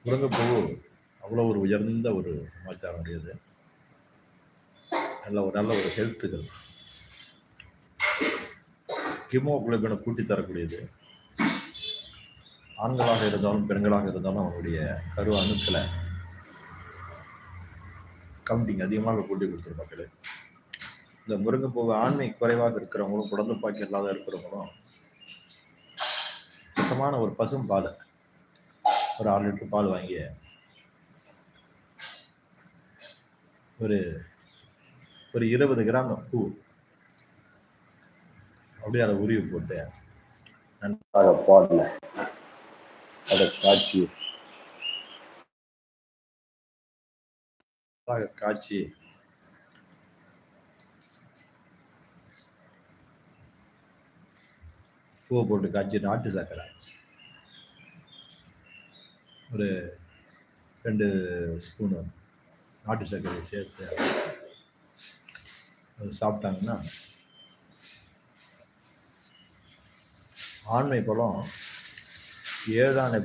முருங்கைப்பூ அவ்வளோ ஒரு உயர்ந்த ஒரு சமாச்சாரம் உடையது. நல்ல ஒரு ஹெல்த்துகள், ஹீமோகுளோபினை கூட்டி தரக்கூடியது. ஆண்களாக இருந்தாலும் பெண்களாக இருந்தாலும் அவங்களுடைய கரு அணுக்களை கவுண்டிங் அதிகமாக கூட்டி கொடுத்துரும் மக்களே. இந்த முருங்கைப்பூவை ஆண்மை குறைவாக இருக்கிறவங்களும் குழந்தை பாக்கி இல்லாத இருக்கிறவங்களும் சுத்தமான ஒரு பசும் பால், ஒரு 6 லிட்டர் பால் வாங்கி ஒரு 20 கிராம் பூ அப்படியே அதை உருவி போட்டு நன்றாக பாலில் அதை காய்ச்சி பூவை போட்டு காய்ச்சி நாட்டு சர்க்கரை ஒரு 2 ஸ்பூனு நாட்டு சர்க்கரையை சேர்த்து அது சாப்பிட்டாங்கன்னா ஆண்மை பலம் 7 ஆணை